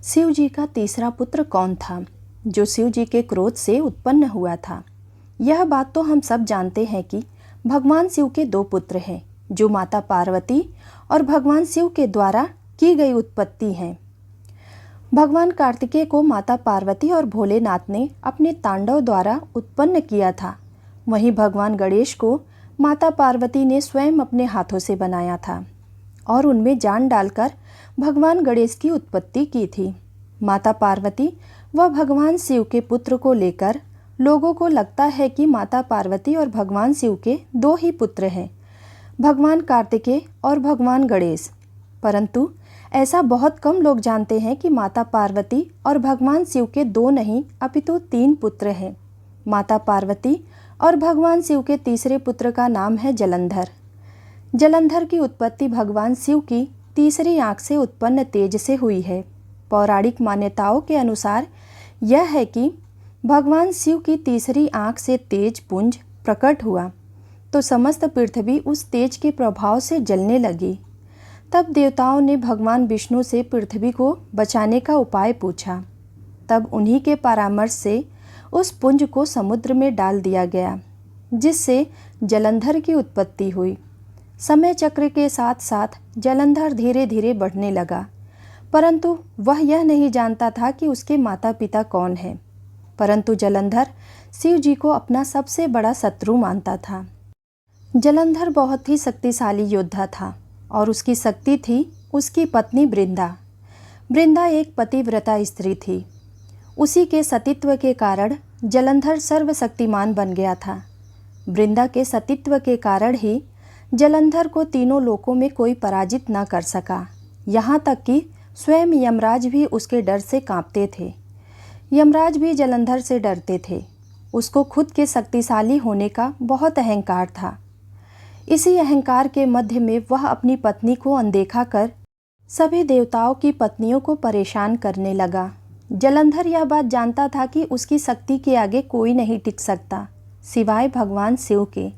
शिव जी का तीसरा पुत्र कौन था जो शिव जी के क्रोध से उत्पन्न हुआ था? यह बात तो हम सब जानते हैं कि भगवान शिव के दो पुत्र हैं जो माता पार्वती और भगवान शिव के द्वारा की गई उत्पत्ति हैं। भगवान कार्तिकेय को माता पार्वती और भोलेनाथ ने अपने तांडव द्वारा उत्पन्न किया था। वहीं भगवान गणेश को माता पार्वती ने स्वयं अपने हाथों से बनाया था और उनमें जान डालकर भगवान गणेश की उत्पत्ति की थी। माता पार्वती व भगवान शिव के पुत्र को लेकर लोगों को लगता है कि माता पार्वती और भगवान शिव के दो ही पुत्र हैं, भगवान कार्तिकेय और भगवान गणेश। परंतु ऐसा बहुत कम लोग जानते हैं कि माता पार्वती और भगवान शिव के दो नहीं अपितु 3 पुत्र हैं। माता पार्वती और भगवान शिव के तीसरे पुत्र का नाम है जलंधर। जलंधर की उत्पत्ति भगवान शिव की तीसरी आंख से उत्पन्न तेज से हुई है। पौराणिक मान्यताओं के अनुसार यह है कि भगवान शिव की तीसरी आंख से तेज पुंज प्रकट हुआ तो समस्त पृथ्वी उस तेज के प्रभाव से जलने लगी। तब देवताओं ने भगवान विष्णु से पृथ्वी को बचाने का उपाय पूछा। तब उन्हीं के परामर्श से उस पुंज को समुद्र में डाल दिया गया, जिससे जलंधर की उत्पत्ति हुई। समय चक्र के साथ साथ जलंधर धीरे धीरे बढ़ने लगा, परंतु वह यह नहीं जानता था कि उसके माता पिता कौन हैं। परंतु जलंधर शिव जी को अपना सबसे बड़ा शत्रु मानता था। जलंधर बहुत ही शक्तिशाली योद्धा था और उसकी शक्ति थी उसकी पत्नी वृंदा। वृंदा एक पतिव्रता स्त्री थी। उसी के सतीत्व के कारण जलंधर सर्वशक्तिमान बन गया था। वृंदा के सतीत्व के कारण ही जलंधर को तीनों लोकों में कोई पराजित न कर सका। यहाँ तक कि स्वयं यमराज भी उसके डर से कांपते थे। यमराज भी जलंधर से डरते थे। उसको खुद के शक्तिशाली होने का बहुत अहंकार था। इसी अहंकार के मध्य में वह अपनी पत्नी को अनदेखा कर सभी देवताओं की पत्नियों को परेशान करने लगा। जलंधर यह बात जानता था कि उसकी शक्ति के आगे कोई नहीं टिक सकता सिवाय भगवान शिव के।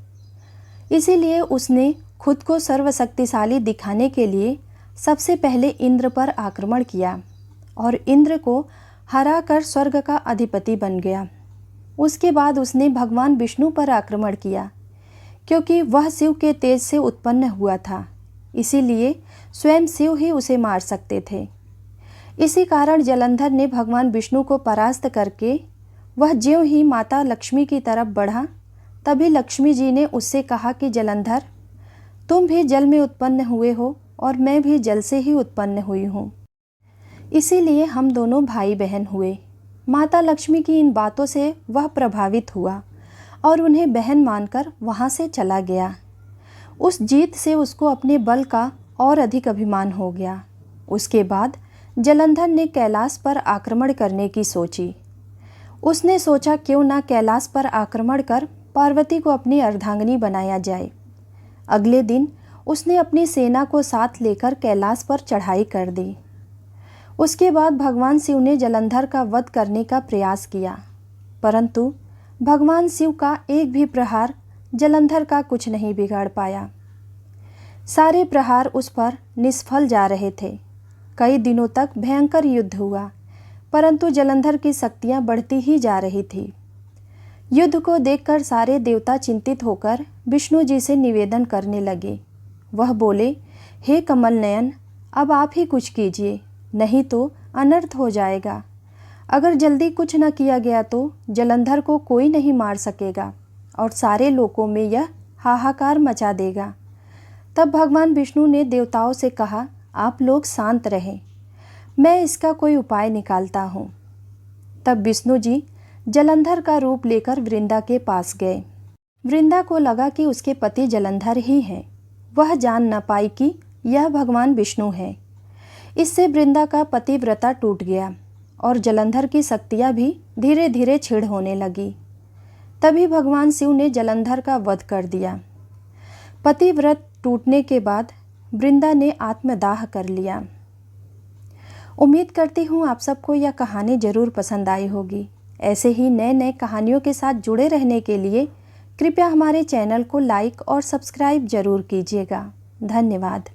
इसीलिए उसने खुद को सर्वशक्तिशाली दिखाने के लिए सबसे पहले इंद्र पर आक्रमण किया और इंद्र को हराकर स्वर्ग का अधिपति बन गया। उसके बाद उसने भगवान विष्णु पर आक्रमण किया, क्योंकि वह शिव के तेज से उत्पन्न हुआ था। इसीलिए स्वयं शिव ही उसे मार सकते थे। इसी कारण जलंधर ने भगवान विष्णु को परास्त करके वह ज्यों ही माता लक्ष्मी की तरफ बढ़ा, तभी लक्ष्मी जी ने उससे कहा कि जलंधर, तुम भी जल में उत्पन्न हुए हो और मैं भी जल से ही उत्पन्न हुई हूँ, इसीलिए हम दोनों भाई बहन हुए। माता लक्ष्मी की इन बातों से वह प्रभावित हुआ और उन्हें बहन मानकर वहाँ से चला गया। उस जीत से उसको अपने बल का और अधिक अभिमान हो गया। उसके बाद जलंधर ने कैलाश पर आक्रमण करने की सोची। उसने सोचा क्यों ना कैलाश पर आक्रमण कर पार्वती को अपनी अर्धांगिनी बनाया जाए। अगले दिन उसने अपनी सेना को साथ लेकर कैलाश पर चढ़ाई कर दी। उसके बाद भगवान शिव ने जलंधर का वध करने का प्रयास किया, परंतु भगवान शिव का एक भी प्रहार जलंधर का कुछ नहीं बिगाड़ पाया। सारे प्रहार उस पर निष्फल जा रहे थे। कई दिनों तक भयंकर युद्ध हुआ, परंतु जलंधर की शक्तियाँ बढ़ती ही जा रही थी। युद्ध को देखकर सारे देवता चिंतित होकर विष्णु जी से निवेदन करने लगे। वह बोले, हे कमल नयन, अब आप ही कुछ कीजिए, नहीं तो अनर्थ हो जाएगा। अगर जल्दी कुछ न किया गया तो जलंधर को कोई नहीं मार सकेगा और सारे लोकों में यह हाहाकार मचा देगा। तब भगवान विष्णु ने देवताओं से कहा, आप लोग शांत रहें, मैं इसका कोई उपाय निकालता हूँ। तब विष्णु जी जलंधर का रूप लेकर वृंदा के पास गए। वृंदा को लगा कि उसके पति जलंधर ही हैं। वह जान न पाई कि यह भगवान विष्णु है। इससे वृंदा का पतिव्रता टूट गया और जलंधर की शक्तियाँ भी धीरे धीरे क्षीण होने लगी। तभी भगवान शिव ने जलंधर का वध कर दिया। पतिव्रत टूटने के बाद वृंदा ने आत्मदाह कर लिया। उम्मीद करती हूँ आप सबको यह कहानी ज़रूर पसंद आई होगी। ऐसे ही नए नए कहानियों के साथ जुड़े रहने के लिए कृपया हमारे चैनल को लाइक और सब्सक्राइब ज़रूर कीजिएगा। धन्यवाद।